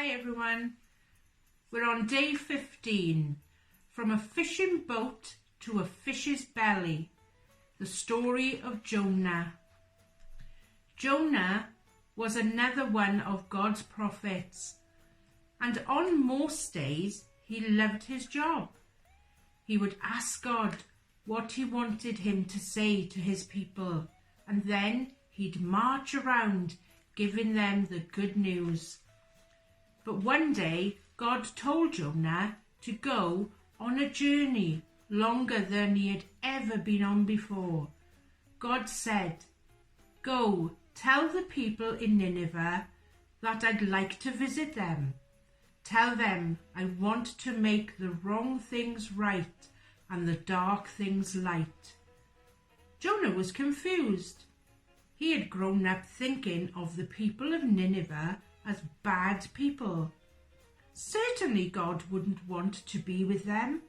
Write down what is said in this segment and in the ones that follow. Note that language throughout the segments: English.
Hi everyone, we're on day 15, from a fishing boat to a fish's belly, the story of Jonah. Jonah was another one of God's prophets, and on most days he loved his job. He would ask God what he wanted him to say to his people, and then he'd march around giving them the good news. But one day, God told Jonah to go on a journey longer than he had ever been on before. God said, "Go, tell the people in Nineveh that I'd like to visit them. Tell them I want to make the wrong things right and the dark things light." Jonah was confused. He had grown up thinking of the people of Nineveh as bad people. Certainly God wouldn't want to be with them.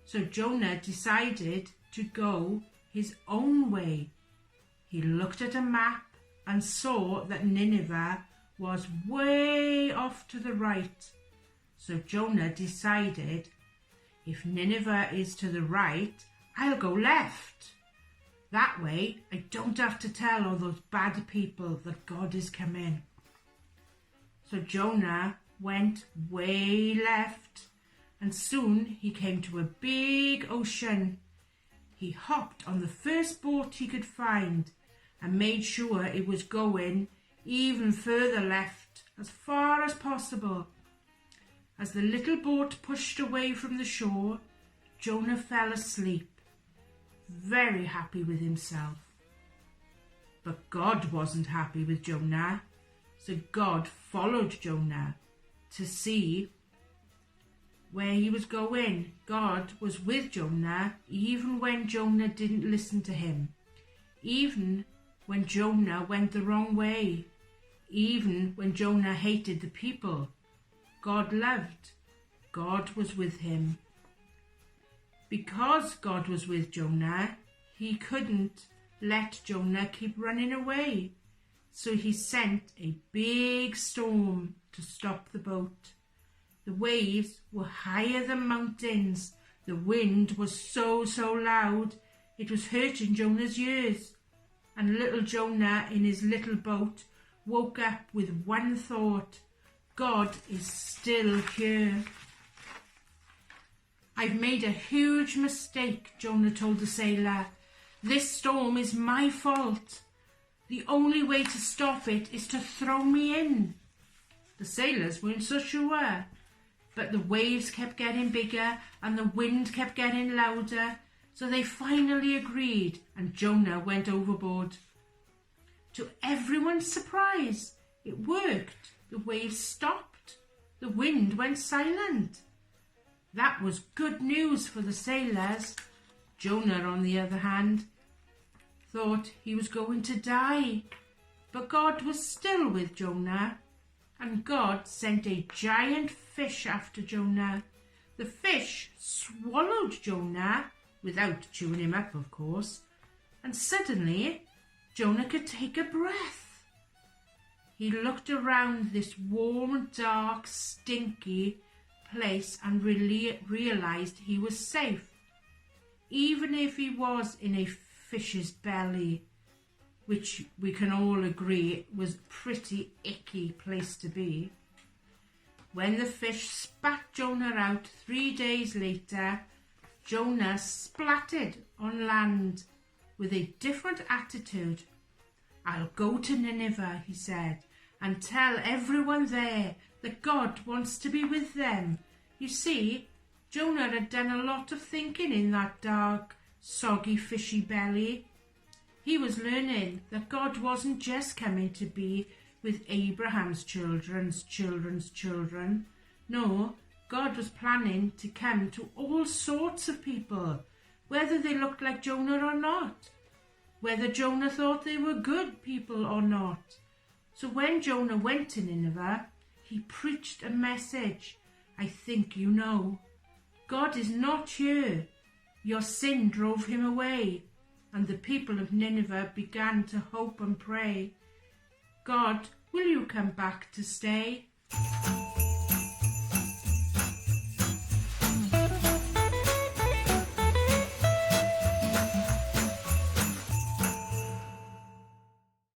So Jonah decided to go his own way. He looked at a map and saw that Nineveh was way off to the right. So Jonah decided, if Nineveh is to the right, I'll go left. That way I don't have to tell all those bad people that God is coming. So Jonah went way left, and soon he came to a big ocean. He hopped on the first boat he could find and made sure it was going even further left, as far as possible. As the little boat pushed away from the shore, Jonah fell asleep, very happy with himself. But God wasn't happy with Jonah. So God followed Jonah to see where he was going. God was with Jonah even when Jonah didn't listen to him, even when Jonah went the wrong way, even when Jonah hated the people God loved. God was with him. Because God was with Jonah, he couldn't let Jonah keep running away. So he sent a big storm to stop the boat. The waves were higher than mountains. The wind was so loud, it was hurting Jonah's ears. And little Jonah in his little boat woke up with one thought: God is still here. "I've made a huge mistake," Jonah told the sailor. "This storm is my fault. The only way to stop it is to throw me in." The sailors weren't so sure, but the waves kept getting bigger and the wind kept getting louder, so they finally agreed and Jonah went overboard. To everyone's surprise, it worked. The waves stopped. The wind went silent. That was good news for the sailors. Jonah, on the other hand, thought he was going to die. But God was still with Jonah, and God sent a giant fish after Jonah. The fish swallowed Jonah, without chewing him up, of course, and suddenly Jonah could take a breath. He looked around this warm, dark, stinky place and realized he was safe, even if he was in a fish's belly, which we can all agree was a pretty icky place to be. When the fish spat Jonah out 3 days later, Jonah splattered on land with a different attitude. "I'll go to Nineveh," he said, "and tell everyone there that God wants to be with them." You see, Jonah had done a lot of thinking in that dark, soggy, fishy belly. He was learning that God wasn't just coming to be with Abraham's children's children. No, God was planning to come to all sorts of people, whether they looked like Jonah or not, whether Jonah thought they were good people or not. So when Jonah went to Nineveh, he preached a message I think you know. God is not here. Your sin drove him away. And the people of Nineveh began to hope and pray. "God, will you come back to stay?"